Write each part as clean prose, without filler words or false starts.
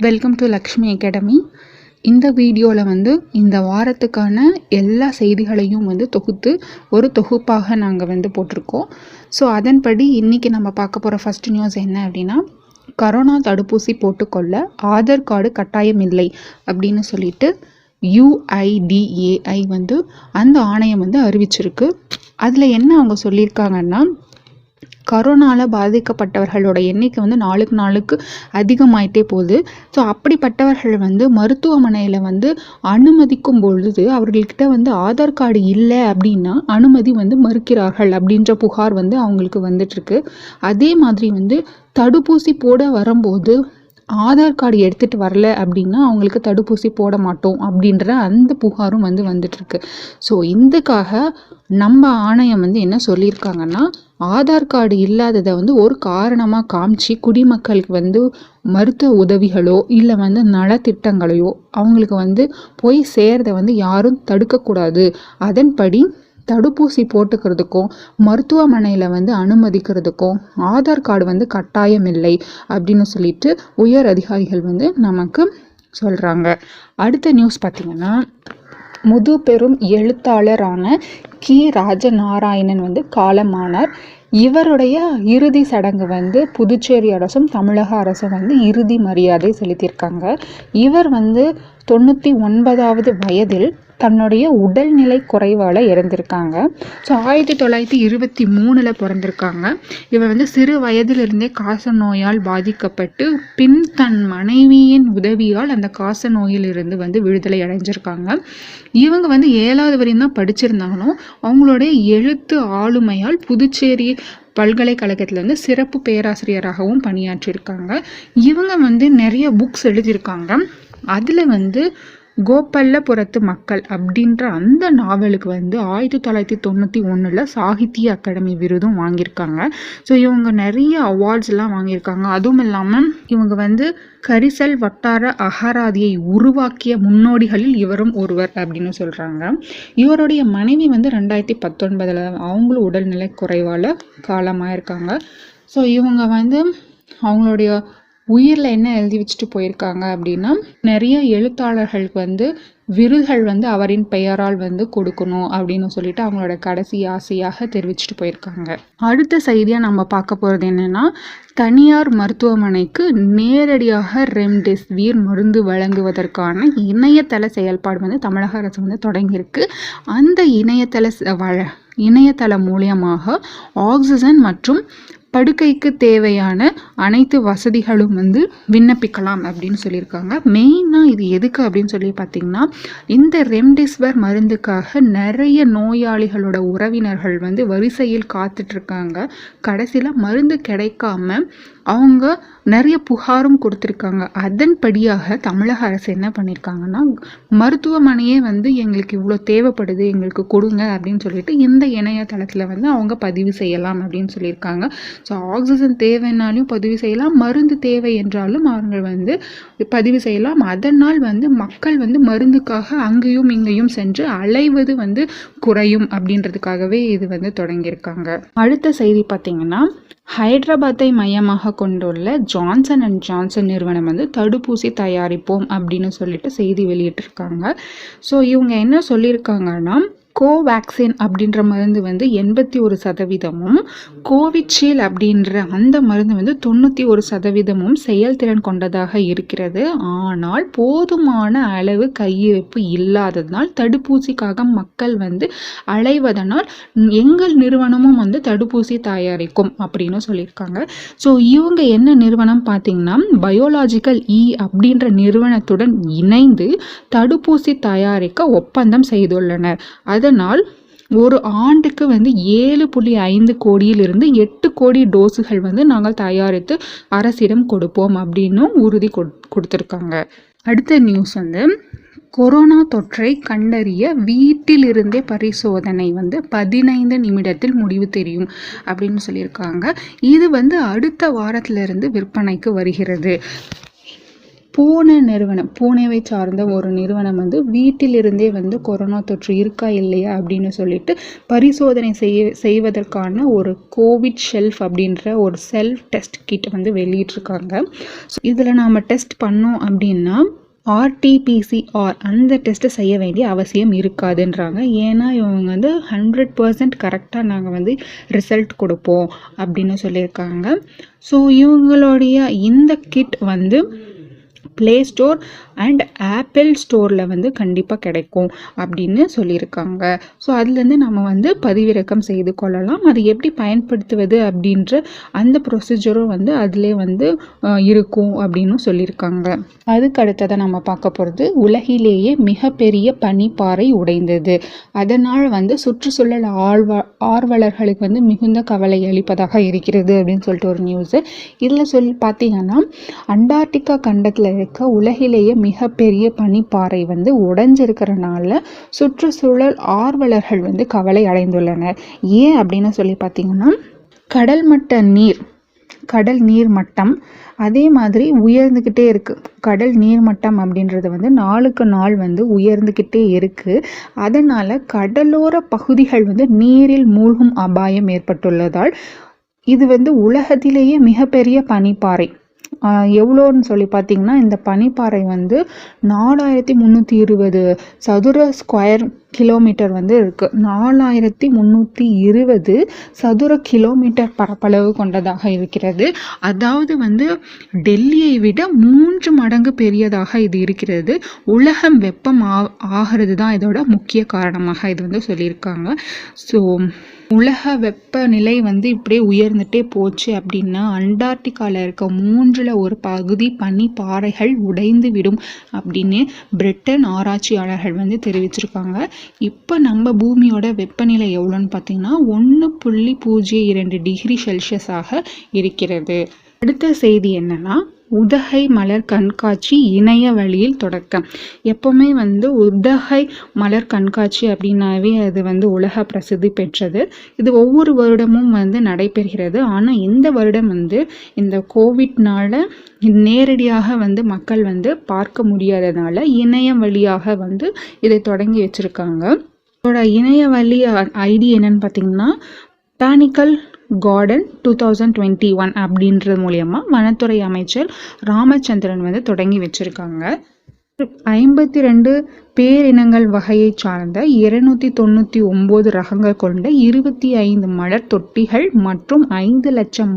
Welcome to Lakshmi academy. இந்த வீடியோவில் இந்த வாரத்துக்கான எல்லா செய்திகளையும் தொகுத்து ஒரு தொகுப்பாக நாங்கள் போட்டிருக்கோம். ஸோ அதன்படி இன்றைக்கி நம்ம பார்க்க போகிற ஃபஸ்ட் நியூஸ் என்ன அப்படின்னா, கரோனா தடுப்பூசி போட்டுக்கொள்ள ஆதார் கார்டு கட்டாயம் இல்லை அப்படின்னு சொல்லிட்டு UIDAI அந்த ஆணையம் அறிவிச்சிருக்கு. அதில் என்ன அவங்க சொல்லியிருக்காங்கன்னா, கரோனாவில் பாதிக்கப்பட்டவர்களோட எண்ணிக்கை நாளுக்கு நாளுக்கு அதிகமாயிட்டே போகுது. ஸோ அப்படிப்பட்டவர்கள் மருத்துவமனையில் அனுமதிக்கும் பொழுது அவர்கள்கிட்ட ஆதார் கார்டு இல்லை அப்படின்னா அனுமதி மறுக்கிறார்கள் அப்படின்ற புகார் அவங்களுக்கு வந்துட்டுருக்கு. அதே மாதிரி தடுப்பூசி போட வரும்போது ஆதார் கார்டு எடுத்துகிட்டு வரல அப்படின்னா அவங்களுக்கு தடுப்பூசி போட மாட்டோம் அப்படின்ற அந்த புகாரும் வந்துட்டுருக்கு. ஸோ இதுக்காக நம்ம ஆணையம் என்ன சொல்லியிருக்காங்கன்னா, ஆதார் கார்டு இல்லாததை ஒரு காரணமாக காமிச்சு குடிமக்களுக்கு மருத்துவ உதவிகளோ இல்லை நலத்திட்டங்களையோ அவங்களுக்கு போய் சேர்றதை யாரும் தடுக்கக்கூடாது. அதன்படி தடுப்பூசி போட்டுக்கிறதுக்கும் மருத்துவமனையில் அனுமதிக்கிறதுக்கும் ஆதார் கார்டு கட்டாயம் இல்லை அப்படின்னு சொல்லிட்டு உயர் அதிகாரிகள் நமக்கு சொல்கிறாங்க. அடுத்த நியூஸ் பார்த்திங்கன்னா, முதுபெரும் எழுத்தாளரான 𝗘𝗍 காலமானார். இவருடைய இறுதி சடங்கு புதுச்சேரி அரசும் தமிழக அரசும் இறுதி மரியாதை செலுத்தியிருக்காங்க. இவர் 99வது வயதில் தன்னுடைய உடல்நிலை குறைவால் இறந்திருக்காங்க. ஸோ 1923 பிறந்திருக்காங்க. இவர் சிறு வயதிலிருந்தே காச நோயால் பாதிக்கப்பட்டு பின் தன் மனைவியின் உதவியால் அந்த காச நோயிலிருந்து விடுதலை அடைஞ்சிருக்காங்க. இவங்க 7வது வரையும் தான் படிச்சிருந்தாங்களும் அவங்களுடைய எழுத்து ஆளுமையால் புதுச்சேரி பல்கலைக்கழகத்தில் சிறப்பு பேராசிரியராகவும் பணியாற்றியிருக்காங்க. இவங்க நிறைய புக்ஸ் எழுதியிருக்காங்க. அதில் 𝗂𝗶𝗆 மக்கள் அப்படின்ற அந்த நாவலுக்கு 1991 சாகித்ய அகாடமி விருதும் வாங்கியிருக்காங்க. ஸோ இவங்க நிறைய அவார்ட்ஸ்லாம் வாங்கியிருக்காங்க. அதுவும் இல்லாமல் இவங்க கரிசல் வட்டார அகராதியை உருவாக்கிய முன்னோடிகளில் இவரும் ஒருவர் அப்படின்னு சொல்கிறாங்க. இவருடைய மனைவி 2019 அவங்களும் உடல்நிலை குறைவால் காலமாயிருக்காங்க. ஸோ இவங்க அவங்களுடைய உயிரில் என்ன எழுதி வச்சுட்டு போயிருக்காங்க அப்படின்னா, நிறைய எழுத்தாளர்களுக்கு விருதுகள் அவரின் பெயரால் கொடுக்கணும் அப்படின்னு சொல்லிட்டு அவங்களோட கடைசி ஆசையாக தெரிவிச்சுட்டு போயிருக்காங்க. அடுத்த செய்தியாக நம்ம பார்க்க போகிறது என்னென்னா, தனியார் மருத்துவமனைக்கு நேரடியாக ரெம்டெசிவிர் மருந்து வழங்குவதற்கான இணையதள செயல்பாடு தமிழக அரசு தொடங்கியிருக்கு. அந்த இணையதள மூலியமாக ஆக்சிஜன் மற்றும் படுக்கைக்கு தேவையான அனைத்து வசதிகளும் விண்ணப்பிக்கலாம் அப்படின்னு சொல்லியிருக்காங்க. மெயினாக இது எதுக்கு அப்படின்னு சொல்லி பார்த்தீங்கன்னா, இந்த ரெம்டெசிவிர் மருந்துக்காக நிறைய நோயாளிகளோட உறவினர்கள் வரிசையில் காத்துட்ருக்காங்க. கடைசியில் மருந்து கிடைக்காம அவங்க நிறைய புகாரும் கொடுத்துருக்காங்க. அதன்படியாக தமிழக அரசு என்ன பண்ணியிருக்காங்கன்னா, மருத்துவமனையே எங்களுக்கு இவ்வளோ தேவைப்படுது, எங்களுக்கு கொடுங்க அப்படின்னு சொல்லிட்டு இந்த இணையதளத்தில் அவங்க பதிவு செய்யலாம் அப்படின்னு சொல்லியிருக்காங்க. ஸோ ஆக்சிஜன் தேவைன்னாலும் பதிவு செய்யலாம், மருந்து தேவை என்றாலும் அவங்க பதிவு செய்யலாம். அதனால் மக்கள் மருந்துக்காக அங்கேயும் இங்கேயும் சென்று அலைவது குறையும் அப்படின்றதுக்காகவே இது தொடங்கியிருக்காங்க. அடுத்த செய்தி பார்த்தீங்கன்னா, ஹைதராபாத்தை மையமாக கொண்டுள்ள ஜான்சன் அண்ட் ஜான்சன் நிறுவனம் தடுப்பூசி தயாரிப்போம் அப்படின்னு சொல்லிட்டு செய்தி வெளியிட்டிருக்காங்க. ஸோ இவங்க என்ன சொல்லியிருக்காங்கன்னா, கோவேக்சின் அப்படின்ற மருந்து 81%, 𝗘𝗍 அப்படின்ற அந்த மருந்து 91% செயல்திறன் கொண்டதாக இருக்கிறது. ஆனால் போதுமான அளவு கையிருப்பு இல்லாததனால் தடுப்பூசிக்காக மக்கள் அலைவதனால் எங்கள் நிறுவனமும் தடுப்பூசி தயாரிக்கும் அப்படின்னு சொல்லியிருக்காங்க. ஸோ இவங்க என்ன நிறுவனம் பார்த்தீங்கன்னா, பயோலாஜிக்கல் அப்படின்ற நிறுவனத்துடன் இணைந்து தடுப்பூசி தயாரிக்க ஒப்பந்தம் செய்துள்ளனர். அதனால் ஒரு ஆண்டுக்கு 7.5 கோடியிலிருந்து 8 கோடி டோஸுகள் நாங்கள் தயாரித்து அரசிடம் கொடுப்போம் அப்படின்னு உறுதி கொடுத்துருக்காங்க. அடுத்த நியூஸ் கொரோனா தொற்றை கண்டறிய வீட்டிலிருந்தே பரிசோதனை 15 நிமிடத்தில் முடிவு தெரியும் அப்படின்னு சொல்லியிருக்காங்க. இது அடுத்த வாரத்திலிருந்து விற்பனைக்கு வருகிறது. பூனேவை சார்ந்த ஒரு நிறுவனம் வந்து வீட்டிலிருந்தே வந்து கொரோனா தொற்று இருக்கா இல்லையா அப்படின்னு சொல்லிட்டு பரிசோதனை செய்வதற்கான ஒரு கோவிட் ஷெல்ஃப் அப்படின்ற ஒரு செல்ஃப் டெஸ்ட் கிட் வந்து வெளியிட்டிருக்காங்க. ஸோ இதில் நாம் டெஸ்ட் பண்ணோம் அப்படின்னா RT-PCR அந்த டெஸ்ட்டை செய்ய வேண்டிய அவசியம் இருக்காதுன்றாங்க. ஏன்னா இவங்க வந்து 100% கரெக்டாக நாங்கள் வந்து ரிசல்ட் கொடுப்போம் அப்படின்னு சொல்லியிருக்காங்க. ஸோ இவங்களுடைய இந்த கிட் வந்து ப்ளே ஸ்டோர் அண்ட் ஆப்பிள் ஸ்டோரில் வந்து கண்டிப்பாக கிடைக்கும் அப்படின்னு சொல்லியிருக்காங்க. ஸோ அதுலேருந்து நம்ம வந்து பதிவிறக்கம் செய்து கொள்ளலாம். அது எப்படி பயன்படுத்துவது அப்படின்ற அந்த ப்ரொசீஜரும் வந்து அதிலே வந்து இருக்கும் அப்படின்னு சொல்லியிருக்காங்க. அதுக்கு அடுத்ததை நம்ம பார்க்க போகிறது உலகிலேயே மிகப்பெரிய பனிப்பாறை உடைந்தது. அதனால் வந்து சுற்றுச்சூழல் ஆர்வலர்களுக்கு வந்து மிகுந்த கவலை அளிப்பதாக இருக்கிறது அப்படின்னு சொல்லிட்டு ஒரு நியூஸு. இதில் பார்த்தீங்கன்னா அண்டார்டிகா கண்டத்தில் இருக்க உலகிலேயே மிகப்பெரிய பனிப்பாறை வந்து உடைஞ்சிருக்கிறனால சுற்றுச்சூழல் ஆர்வலர்கள் வந்து கவலை அடைந்துள்ளனர். ஏன் அப்படின்னு சொல்லி பார்த்தீங்கன்னா கடல் நீர் மட்டம் அதே மாதிரி உயர்ந்துக்கிட்டே இருக்குது. கடல் நீர்மட்டம் அப்படின்றது வந்து நாளுக்கு நாள் வந்து உயர்ந்துக்கிட்டே இருக்குது. அதனால் கடலோர பகுதிகள் வந்து நீரில் மூழ்கும் அபாயம் ஏற்பட்டுள்ளதால் இது வந்து உலகத்திலேயே மிகப்பெரிய பனிப்பாறை. எவ்வளோன்னு சொல்லி பார்த்தீங்கன்னா இந்த பனிப்பாறை வந்து 4320 சதுர ஸ்கொயர் கிலோமீட்டர் வந்து இருக்குது. 4320 சதுர கிலோமீட்டர் பரப்பளவு கொண்டதாக இருக்கிறது. அதாவது வந்து டெல்லியை விட 3 மடங்கு பெரியதாக இது இருக்கிறது. உலகம் வெப்பம் ஆகிறது தான் இதோட முக்கிய காரணமாக இது வந்து சொல்லியிருக்காங்க. ஸோ உலக வெப்பநிலை வந்து இப்படியே உயர்ந்துட்டே போச்சு அப்படின்னா அண்டார்டிகாவில் இருக்க 3ல் ஒரு பகுதி பனி பாறைகள் உடைந்து விடும் அப்படின்னு பிரிட்டன் ஆராய்ச்சியாளர்கள் வந்து தெரிவிச்சிருக்காங்க. இப்போ நம்ம பூமியோட வெப்பநிலை எவ்வளோன்னு பார்த்தீங்கன்னா 1.02 டிகிரி செல்சியஸாக இருக்கிறது. அடுத்த செய்தி என்னன்னா உதகை மலர் கண்காட்சி இணைய வழியில் தொடக்கம். எப்போவுமே வந்து உதகை மலர் கண்காட்சி அப்படின்னாவே அது வந்து உலக பிரசித்தி பெற்றது. இது ஒவ்வொரு வருடமும் வந்து நடைபெறுகிறது. ஆனால் இந்த வருடம் வந்து இந்த கோவிட்னால நேரடியாக வந்து மக்கள் வந்து பார்க்க முடியாததுனால இணையம் வழியாக வந்து இதை தொடங்கி வச்சுருக்காங்க. இதோட இணைய வழி ஐடி என்னன்னு பார்த்தீங்கன்னா பொட்டானிக்கல் கார்டன் 2021 அப்படின்றது மூலமா வனத்துறை அமைச்சர் ராமச்சந்திரன் வந்து தொடங்கி வச்சிருக்காங்க. 52 பேரினங்கள் வகையை சார்ந்த 299 ரகங்கள் கொண்ட 25 மலர் தொட்டிகள் மற்றும் 5 லட்சம்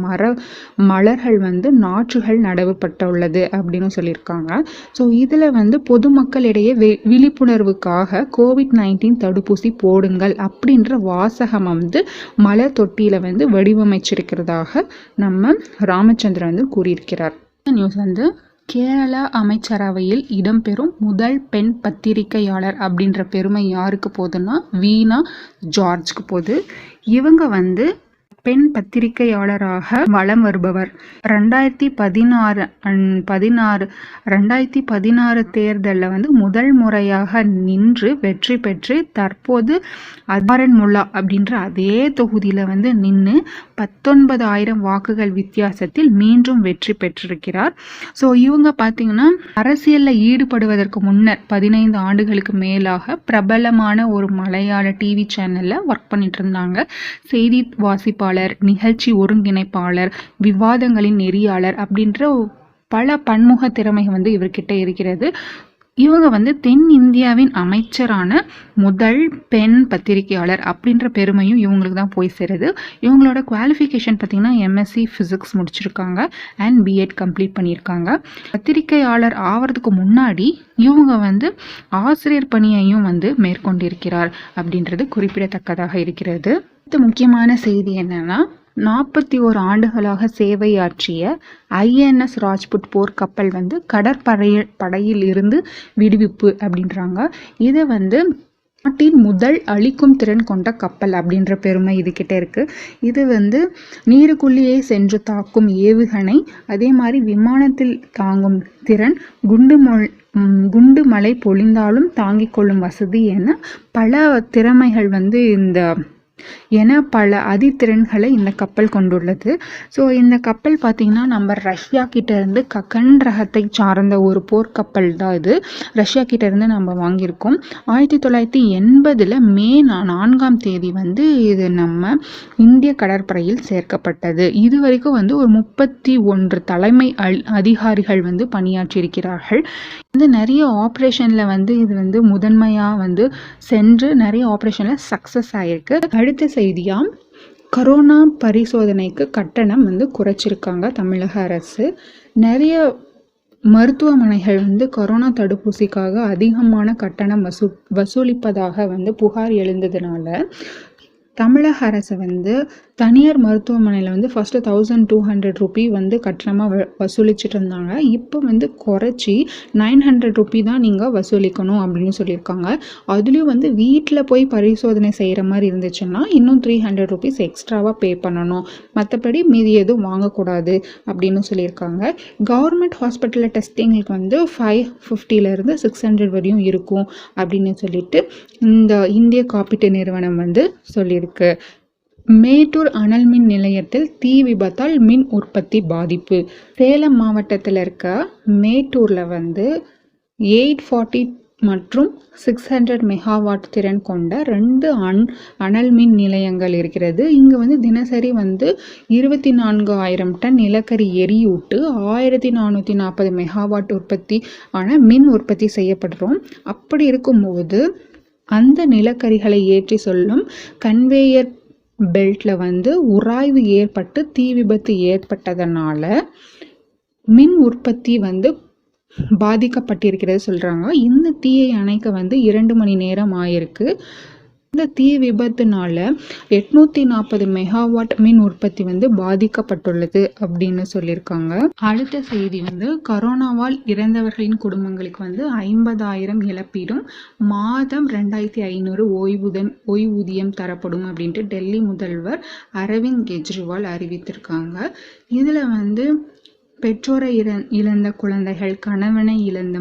மலர்கள் வந்து நாற்றுகள் நடவுப்பட்டுள்ளது அப்படின்னு சொல்லியிருக்காங்க. ஸோ இதில் வந்து பொதுமக்களிடையே விழிப்புணர்வுக்காக COVID-19 தடுப்பூசி போடுங்கள் அப்படின்ற வாசகம் வந்து மலர் தொட்டியில் வந்து வடிவமைச்சிருக்கிறதாக நம்ம ராமச்சந்திரன் வந்து கூறியிருக்கிறார். நியூஸ் வந்து கேரளா அமைச்சரவையில் இடம்பெறும் முதல் பெண் பத்திரிகையாளர் அப்படின்ற பெருமை யாருக்கு போகுதுன்னா வீணா ஜார்ஜ்க்கு போகுது. இவங்க வந்து பெண் பத்திரிகையாளராக வலம் வருபவர். 2016 தேர்தலில் வந்து முதல் முறையாக நின்று வெற்றி பெற்று தற்போது 𝗓𝗏𝗏 அப்படின்ற அதே தொகுதியில் வந்து நின்று 19,000 வாக்குகள் வித்தியாசத்தில் மீண்டும் வெற்றி பெற்றிருக்கிறார். ஸோ இவங்க பார்த்தீங்கன்னா அரசியலில் ஈடுபடுவதற்கு முன்னர் 15 ஆண்டுகளுக்கு மேலாக பிரபலமான ஒரு மலையாள டிவி சேனலில் ஒர்க் பண்ணிட்டு இருந்தாங்க. செய்தி வாசிப்பாளர், நிகழ்ச்சி ஒருங்கிணைப்பாளர், விவாதங்களின் நெறியாளர் அப்படின்ற பல பன்முக திறமை வந்து இவர்கிட்ட இருக்கிறது. இவங்க வந்து தென் இந்தியாவின் அமைச்சரான முதல் பெண் பத்திரிகையாளர் அப்படின்ற பெருமையும் இவங்களுக்கு தான் போய் சேருது. இவங்களோட குவாலிஃபிகேஷன் பார்த்திங்கன்னா MSc ஃபிசிக்ஸ் முடிச்சிருக்காங்க அண்ட் B.Ed கம்ப்ளீட் பண்ணியிருக்காங்க. பத்திரிகையாளர் ஆகிறதுக்கு முன்னாடி இவங்க வந்து ஆசிரியர் பணியையும் வந்து மேற்கொண்டிருக்கிறார் அப்படின்றது குறிப்பிடத்தக்கதாக இருக்கிறது. அடுத்த முக்கியமான செய்தி என்னன்னா 41 ஆண்டுகளாக சேவையாற்றிய INS ராஜ்புட் போர்க்கப்பல் வந்து கடற்படையில் இருந்து விடுவிப்பு அப்படின்றாங்க. இதை வந்து நாட்டின் முதல் அழிக்கும் திறன் கொண்ட கப்பல் அப்படின்ற பெருமை இதுகிட்ட இருக்குது. இது வந்து நீருக்குள்ளேயே சென்று தாக்கும் ஏவுகணை, அதே மாதிரி விமானத்தில் தாங்கும் திறன், குண்டு மழை பொழிந்தாலும் தாங்கிக் கொள்ளும் வசதி என பல திறமைகள் வந்து இந்த என பல அதிதிறன்களை இந்த கப்பல் கொண்டுள்ளது. ஸோ இந்த கப்பல் பார்த்திங்கன்னா நம்ம ரஷ்யா கிட்டேருந்து ககன் ரகத்தை சார்ந்த ஒரு போர்க்கப்பல் தான் இது. ரஷ்யா கிட்டேருந்து நம்ம வாங்கியிருக்கோம். 1980 மே 4 வந்து இது நம்ம இந்திய கடற்படையில் சேர்க்கப்பட்டது. இது வரைக்கும் வந்து ஒரு 31 தலைமை அதிகாரிகள் வந்து பணியாற்றியிருக்கிறார்கள். வந்து நிறைய ஆப்ரேஷனில் வந்து இது வந்து முதன்மையாக வந்து சென்று நிறைய ஆப்ரேஷனில் சக்ஸஸ் ஆகிருக்கு. அடுத்த செய்தியாக கொரோனா பரிசோதனைக்கு கட்டணம் வந்து குறைச்சிருக்காங்க தமிழக அரசு. நிறைய மருத்துவமனைகள் வந்து கொரோனா தடுப்பூசிக்காக அதிகமான கட்டணம் வசூலிப்பதாக வந்து புகார் எழுந்ததுனால தமிழக அரசு வந்து தனியார் மருத்துவமனையில் வந்து ஃபஸ்ட்டு 1200 ரூபி வந்து கட்டணமாக வசூலிச்சுட்டு இருந்தாங்க. இப்போ வந்து குறைச்சி 900 ரூபி தான் நீங்கள் வசூலிக்கணும் அப்படின்னு சொல்லியிருக்காங்க. அதுலேயும் வந்து வீட்டில் போய் பரிசோதனை செய்கிற மாதிரி இருந்துச்சுன்னா இன்னும் 300 ரூபீஸ் எக்ஸ்ட்ராவாக பே பண்ணணும். மற்றபடி மீதி எதுவும் வாங்கக்கூடாது அப்படின்னு சொல்லியிருக்காங்க. கவர்மெண்ட் ஹாஸ்பிட்டலில் டெஸ்டிங்களுக்கு வந்து 550 600 வரையும் இருக்கும் அப்படின்னு சொல்லிட்டு இந்த இந்திய காப்பீட்டு நிறுவனம் வந்து சொல்லியிருக்கு. மேட்டூர் அனல் மின் நிலையத்தில் தீ விபத்தால் மின் உற்பத்தி பாதிப்பு. சேலம் மாவட்டத்தில் இருக்க மேட்டூரில் வந்து 840 மற்றும் 600 மெகாவாட் திறன் கொண்ட 2 அனல் மின் நிலையங்கள் இருக்கிறது. இங்கே வந்து தினசரி வந்து 24,000 டன் நிலக்கரி எரியூட்டு 1440 மெகாவாட் உற்பத்தி மின் உற்பத்தி செய்யப்படுறோம். அப்படி இருக்கும்போது அந்த நிலக்கரிகளை ஏற்றி சொல்லும் கன்வேயர் பெல்ட்டில் வந்து உராய்வு ஏற்பட்டு தீ விபத்து ஏற்பட்டதனால மின் உற்பத்தி வந்து பாதிக்கப்பட்டிருக்கிறது சொல்கிறாங்க. இந்த தீயை அணைக்க வந்து 2 மணி நேரம் ஆயிருக்கு. இந்த தீ விபத்துனால 840 மெகாவாட் மின் உற்பத்தி வந்து பாதிக்கப்பட்டுள்ளது அப்படின்னு சொல்லியிருக்காங்க. அடுத்த செய்தி வந்து கொரோனாவால் இறந்தவர்களின் குடும்பங்களுக்கு வந்து 50,000 இழப்பீடும் மாதம் 2500 ஓய்வூதியம் தரப்படும் அப்படின்ட்டு டெல்லி முதல்வர் அரவிந்த் கெஜ்ரிவால் அறிவித்திருக்காங்க. இதில் வந்து பெற்றோரை இழந்த குழந்தைகள், கணவனை இழந்த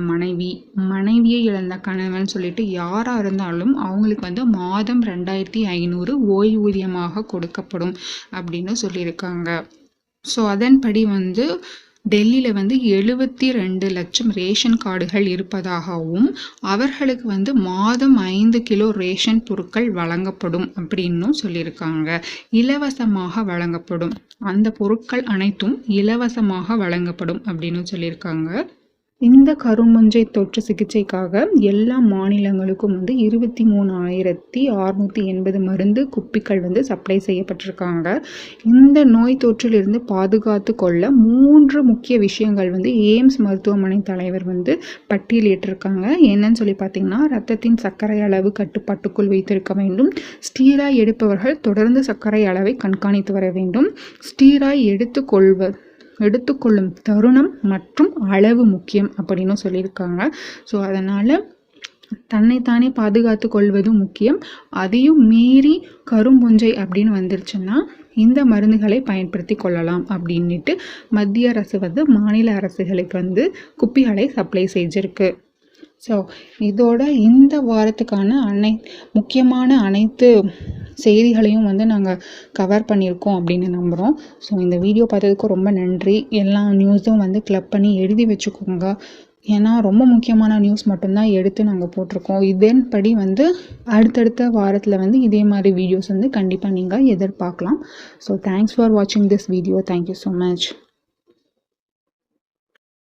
மனைவியை இழந்த கணவன் சொல்லிட்டு யாராக இருந்தாலும் அவங்களுக்கு வந்து மாதம் 2500 ஓய்வூதியமாக கொடுக்கப்படும் அப்படின்னு சொல்லியிருக்காங்க. ஸோ அதன்படி வந்து டெல்லியில் வந்து 72 லட்சம் ரேஷன் கார்டுகள் இருப்பதாகவும் அவர்களுக்கு வந்து மாதம் 5 கிலோ ரேஷன் பொருட்கள் வழங்கப்படும் அப்படின்னும் சொல்லியிருக்காங்க. இலவசமாக வழங்கப்படும், அந்த பொருட்கள் அனைத்தும் இலவசமாக வழங்கப்படும் அப்படின்னு சொல்லியிருக்காங்க. இந்த கரும்புஞ்சை தொற்று சிகிச்சைக்காக எல்லா மாநிலங்களுக்கும் வந்து 23,680 மருந்து குப்பிகள் வந்து சப்ளை செய்யப்பட்டிருக்காங்க. இந்த நோய் தொற்றிலிருந்து பாதுகாத்து கொள்ள 3 முக்கிய விஷயங்கள் வந்து எய்ம்ஸ் மருத்துவமனை தலைவர் வந்து பட்டியலிட்டிருக்காங்க. என்னன்னு சொல்லி பார்த்தீங்கன்னா, ரத்தத்தின் சர்க்கரை அளவு கட்டுப்பாட்டுக்குள் வைத்திருக்க வேண்டும், ஸ்டீராய்டு எடுப்பவர்கள் தொடர்ந்து சர்க்கரை அளவை கண்காணித்து வர வேண்டும், ஸ்டீராய்டு எடுத்துக்கொள்ளும் தருணம் மற்றும் அளவு முக்கியம் அப்படின்னு சொல்லியிருக்காங்க. ஸோ அதனால் தன்னைத்தானே பாதுகாத்து கொள்வதும் முக்கியம். அதையும் மீறி கரும்புஞ்சை அப்படின்னு வந்துருச்சுன்னா இந்த மருந்துகளை பயன்படுத்தி கொள்ளலாம் அப்படின்ட்டு மத்திய அரசு வந்து மாநில அரசுகளுக்கு வந்து குப்பிகளை சப்ளை செஞ்சிருக்கு. ஸோ இதோட இந்த வாரத்துக்கான முக்கியமான அனைத்து செய்திகளையும் வந்து நாங்கள் கவர் பண்ணியிருக்கோம் அப்படின்னு நம்புகிறோம். ஸோ இந்த வீடியோ பார்த்ததுக்கு ரொம்ப நன்றி. எல்லா நியூஸும் வந்து கிளப் பண்ணி எழுதி வச்சுக்கோங்க. ஏன்னா ரொம்ப முக்கியமான நியூஸ் மட்டும்தான் எடுத்து நாங்கள் போட்டிருக்கோம். இதன்படி வந்து அடுத்தடுத்த வாரத்தில் வந்து இதே மாதிரி வீடியோஸ் வந்து கண்டிப்பாக நீங்கள் எதிர்பார்க்கலாம். ஸோ தேங்க்ஸ் ஃபார் வாட்சிங் this video. Thank you so much.